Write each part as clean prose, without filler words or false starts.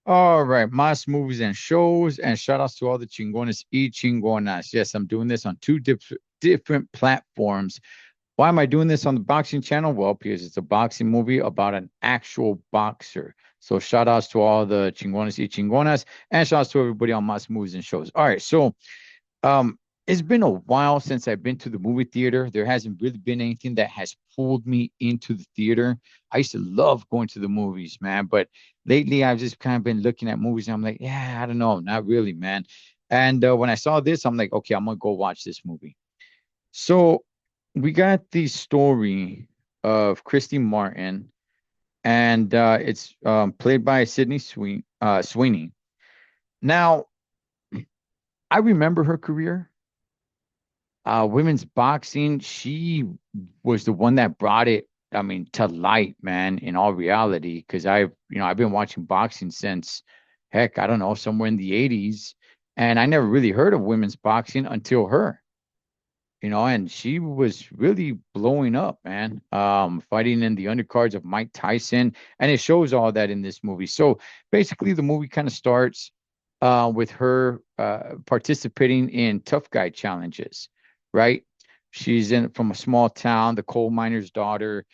All right, Mas movies and shows, and shout outs to all the chingones y chingonas. Yes, I'm doing this on two different platforms. Why am I doing this on the boxing channel? Well, because it's a boxing movie about an actual boxer. So shout outs to all the chingones y chingonas, and shout outs to everybody on Mas movies and shows. All right, so um, it's been a while since I've been to the movie theater. There hasn't really been anything that has pulled me into the theater. I used to love going to the movies, man, but lately I've just kind of been looking at movies and I'm like, yeah, I don't know, not really, man. And when I saw this, I'm like, okay, I'm gonna go watch this movie. So we got the story of Christy Martin, and it's played by Sweeney. Now, I remember her career. Women's boxing, she was the one that brought it, I mean, to light, man, in all reality, because I've been watching boxing since, heck, I don't know, somewhere in the 80s, and I never really heard of women's boxing until her, and she was really blowing up, man, fighting in the undercards of Mike Tyson, and it shows all that in this movie. So basically, the movie kind of starts with her participating in tough guy challenges, right? She's in from a small town, the coal miner's daughter,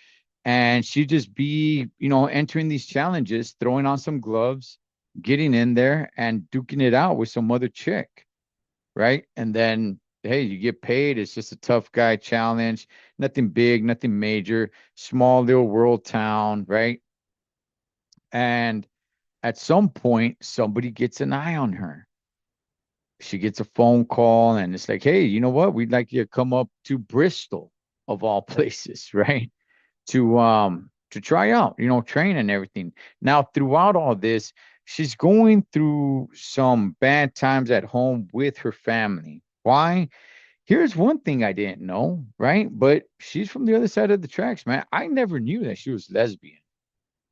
and she just be, entering these challenges, throwing on some gloves, getting in there and duking it out with some other chick, right? And then, hey, you get paid. It's just a tough guy challenge, nothing big, nothing major, small little world town, right? And at some point, somebody gets an eye on her. She gets a phone call and it's like, hey, you know what? We'd like you to come up to Bristol of all places, right? To try out, train and everything. Now, throughout all this, she's going through some bad times at home with her family. Why? Here's one thing I didn't know, right? But she's from the other side of the tracks, man. I never knew that she was lesbian.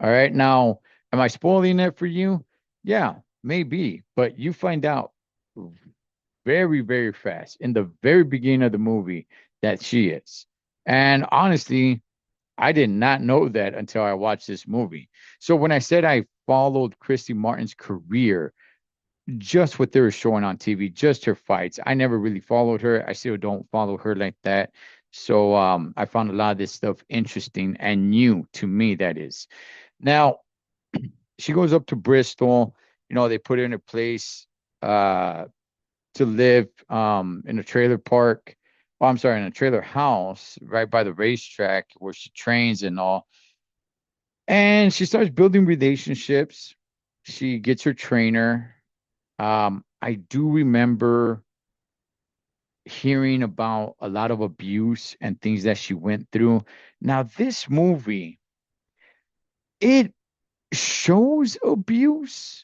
All right. Now, am I spoiling it for you? Yeah, maybe. But you find out very, very fast in the very beginning of the movie that she is. And honestly, I did not know that until I watched this movie. So when I said I followed Christy Martin's career, just what they were showing on TV, just her fights. I never really followed her. I still don't follow her like that. So I found a lot of this stuff interesting and new to me, that is. Now, she goes up to Bristol. They put her in a place uh, to live in a trailer park. Oh, I'm sorry, in a trailer house right by the racetrack where she trains and all. And she starts building relationships. She gets her trainer. I do remember hearing about a lot of abuse and things that she went through. Now, this movie, it shows abuse,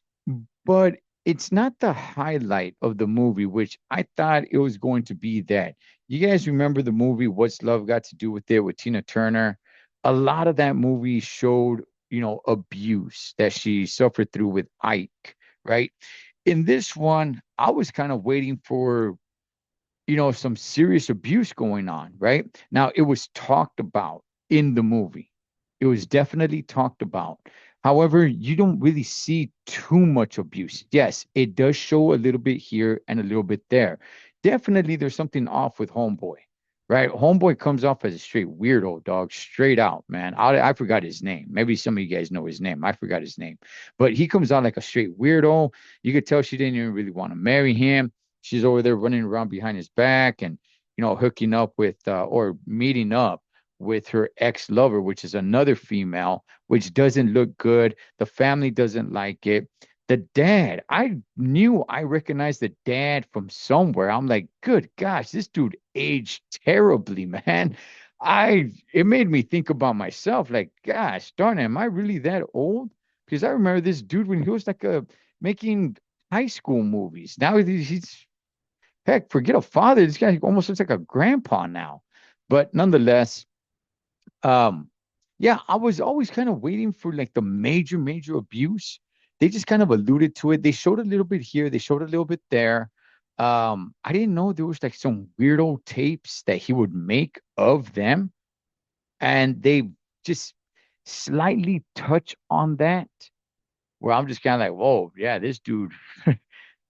but it's not the highlight of the movie, which I thought it was going to be that. You guys remember the movie What's Love Got to Do with It with Tina Turner? A lot of that movie showed, abuse that she suffered through with Ike, right? In this one, I was kind of waiting for, some serious abuse going on, right? Now, it was talked about in the movie. It was definitely talked about. However, you don't really see too much abuse. Yes, it does show a little bit here and a little bit there. Definitely, there's something off with Homeboy, right? Homeboy comes off as a straight weirdo, dog, straight out, man. I forgot his name. Maybe some of you guys know his name. I forgot his name, but he comes out like a straight weirdo. You could tell she didn't even really want to marry him. She's over there running around behind his back and, hooking up with or meeting up with her ex lover, which is another female, which doesn't look good. The family doesn't like it. The dad, I recognized the dad from somewhere. I'm like, good gosh, this dude aged terribly, man. It made me think about myself, like, gosh, darn it, am I really that old? Because I remember this dude when he was like making high school movies. Now he's heck, forget a father. This guy almost looks like a grandpa now. But nonetheless, um, yeah, I was always kind of waiting for like the major, major abuse. They just kind of alluded to it. They showed a little bit here, they showed a little bit there. I didn't know there was like some weirdo tapes that he would make of them, and they just slightly touch on that. where I'm just kind of like, whoa, yeah, this dude,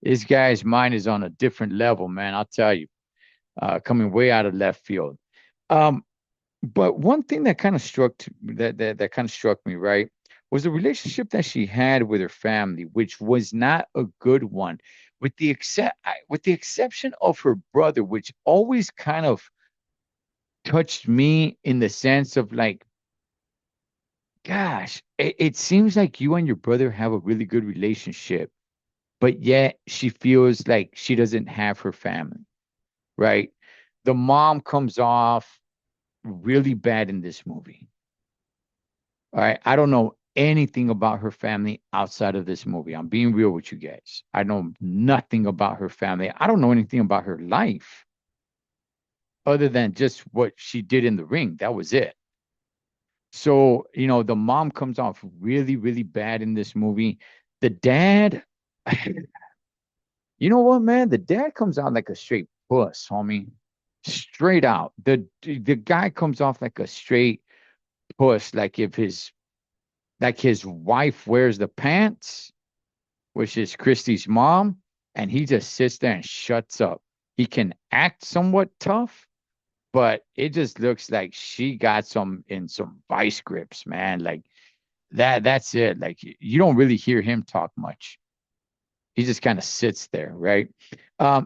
this guy's mind is on a different level, man. I'll tell you, coming way out of left field. Um, but one thing that kind of that kind of struck me, right, was the relationship that she had with her family, which was not a good one, with the exception of her brother, which always kind of touched me in the sense of like, gosh, it seems like you and your brother have a really good relationship, but yet she feels like she doesn't have her family, right? The mom comes off really bad in this movie. All right. I don't know anything about her family outside of this movie. I'm being real with you guys. I know nothing about her family. I don't know anything about her life other than just what she did in the ring. That was it. So, the mom comes off really, really bad in this movie. The dad, you know what, man? The dad comes out like a straight puss, homie. Straight out. The guy comes off like a straight puss, like his wife wears the pants, which is Christy's mom, and he just sits there and shuts up. He can act somewhat tough, but it just looks like she got some vice grips, man. Like that's it. Like you don't really hear him talk much. He just kind of sits there, right?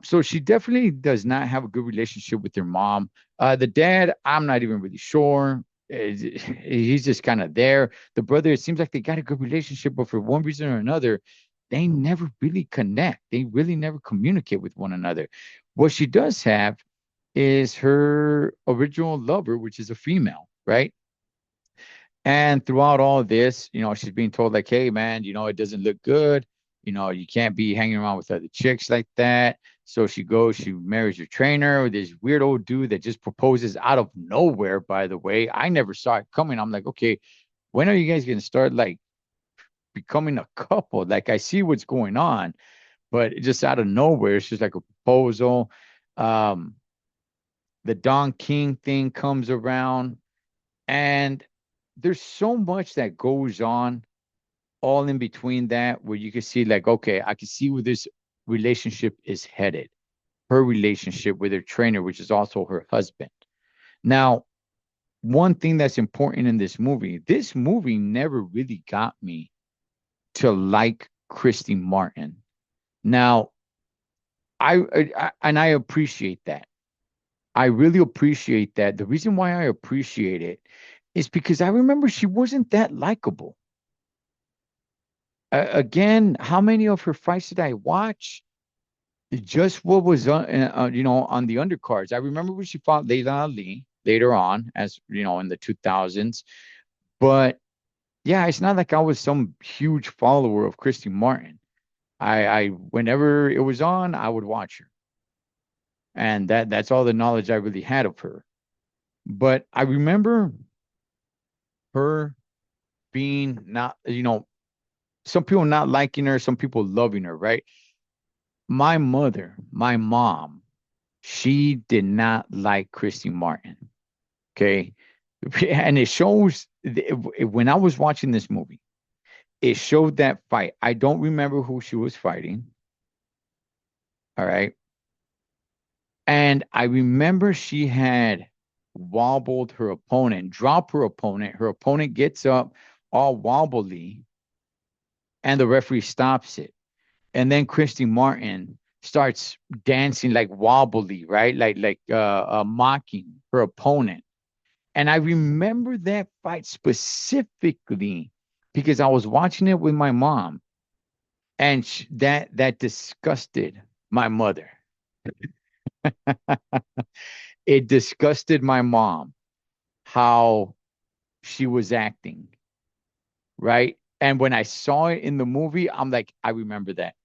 So she definitely does not have a good relationship with her mom. The dad, I'm not even really sure. He's just kind of there. The brother, it seems like they got a good relationship, but for one reason or another, they never really connect. They really never communicate with one another. What she does have is her original lover, which is a female, right? And throughout all of this, she's being told like, hey, man, it doesn't look good. You can't be hanging around with other chicks like that. So she goes, she marries her trainer, this weird old dude that just proposes out of nowhere, by the way. I never saw it coming. I'm like, okay, when are you guys going to start like becoming a couple? Like, I see what's going on, but just out of nowhere, it's just like a proposal. Um, the Don King thing comes around, and there's so much that goes on all in between that where you can see like, okay, I can see where this relationship is headed. Her relationship with her trainer, which is also her husband. Now, one thing that's important in this movie never really got me to like Christy Martin. Now, and I appreciate that. I really appreciate that. The reason why I appreciate it is because I remember she wasn't that likable. Again, how many of her fights did I watch? Just what was on the undercards. I remember when she fought Layla Ali later on, as in the 2000s. But yeah, it's not like I was some huge follower of Christy Martin. I whenever it was on, I would watch her, and that's all the knowledge I really had of her. But I remember her being not, some people not liking her, some people loving her, right? My mother, my mom, she did not like Christy Martin. Okay. And it shows when I was watching this movie, it showed that fight. I don't remember who she was fighting. All right. And I remember she had wobbled her opponent, dropped her opponent. Her opponent gets up all wobbly, and the referee stops it. And then Christy Martin starts dancing like wobbly, right? Like mocking her opponent. And I remember that fight specifically because I was watching it with my mom, and that disgusted my mother. It disgusted my mom how she was acting, right? And when I saw it in the movie, I'm like, I remember that.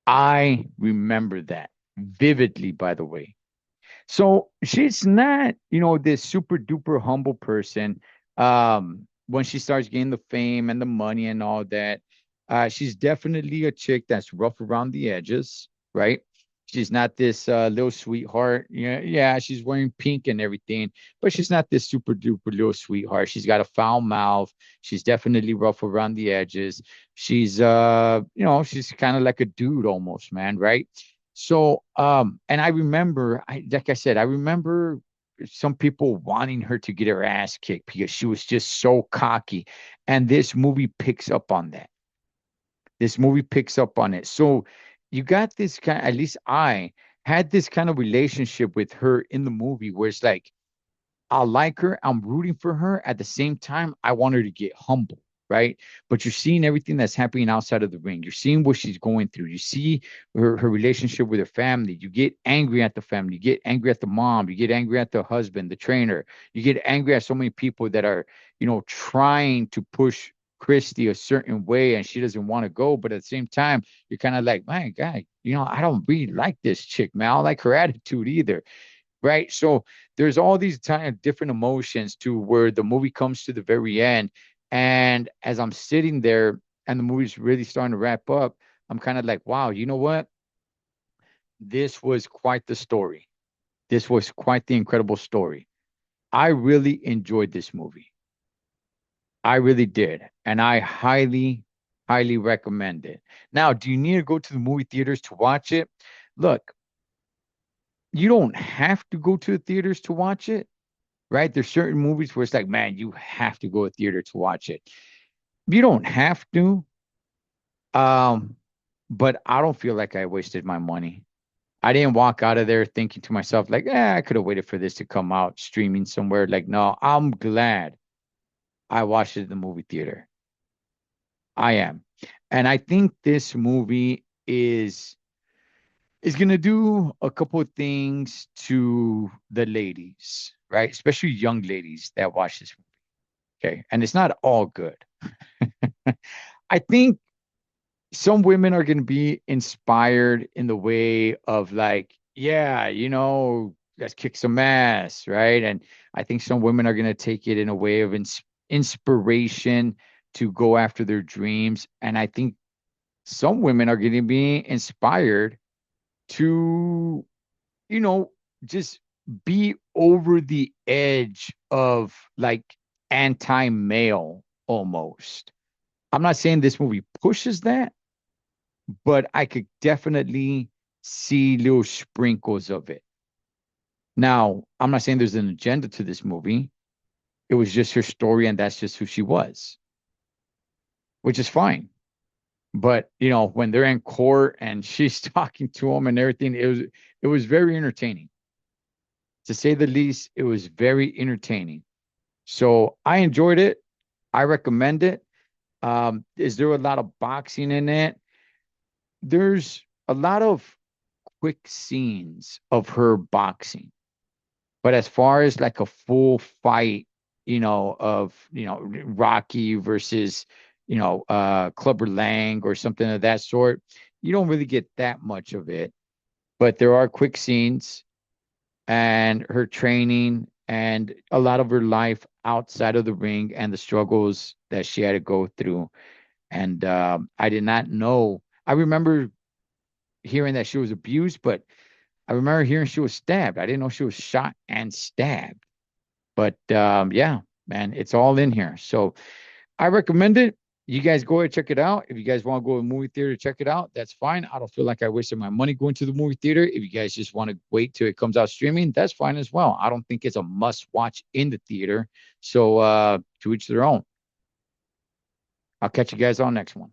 I remember that vividly, by the way. So she's not, this super duper humble person. When she starts getting the fame and the money and all that, she's definitely a chick that's rough around the edges, right? She's not this little sweetheart. Yeah, yeah, she's wearing pink and everything, but she's not this super duper little sweetheart. She's got a foul mouth. She's definitely rough around the edges. She's she's kind of like a dude almost, man, right? So and I remember like I said, I remember some people wanting her to get her ass kicked because she was just so cocky. And this movie picks up on that. This movie picks up on it. So you got this kind, at least I had this kind of relationship with her in the movie where it's like, I like her, I'm rooting for her. At the same time, I want her to get humble, right? But you're seeing everything that's happening outside of the ring. You're seeing what she's going through. You see her relationship with her family. You get angry at the family. You get angry at the mom. You get angry at the husband, the trainer. You get angry at so many people that are, trying to push Christy a certain way and she doesn't want to go. But at the same time, you're kind of like, my God, I don't really like this chick, man. I don't like her attitude either. Right. So there's all these kind of different emotions to where the movie comes to the very end. And as I'm sitting there and the movie's really starting to wrap up, I'm kind of like, wow, you know what? This was quite the story. This was quite the incredible story. I really enjoyed this movie. I really did. And I highly, highly recommend it. Now, do you need to go to the movie theaters to watch it? Look, you don't have to go to the theaters to watch it, right? There's certain movies where it's like, man, you have to go to theater to watch it. You don't have to. Um, but I don't feel like I wasted my money. I didn't walk out of there thinking to myself, like, I could have waited for this to come out streaming somewhere. Like, no, I'm glad I watched it in the movie theater. I am. And I think this movie is going to do a couple of things to the ladies, right? Especially young ladies that watch this movie. Okay. And it's not all good. I think some women are going to be inspired in the way of like, yeah, let's kick some ass, right? And I think some women are going to take it in a way of inspiration to go after their dreams. And I think some women are going to be inspired to, you know, just be over the edge of like anti-male almost. I'm not saying this movie pushes that, but I could definitely see little sprinkles of it. Now, I'm not saying there's an agenda to this movie. It was just her story, and that's just who she was, which is fine. But when they're in court and she's talking to him and everything, it was very entertaining. To say the least, it was very entertaining. So I enjoyed it. I recommend it. Is there a lot of boxing in it? There's a lot of quick scenes of her boxing. But as far as like a full fight, of, Rocky versus, Clubber Lang or something of that sort, you don't really get that much of it. But there are quick scenes and her training and a lot of her life outside of the ring and the struggles that she had to go through. And I did not know. I remember hearing that she was abused, but I remember hearing she was stabbed. I didn't know she was shot and stabbed. But yeah, man, it's all in here. So I recommend it. You guys go ahead, check it out. If you guys want to go to a movie theater, check it out. That's fine. I don't feel like I wasted my money going to the movie theater. If you guys just want to wait till it comes out streaming, that's fine as well. I don't think it's a must watch in the theater. So to each their own. I'll catch you guys on next one.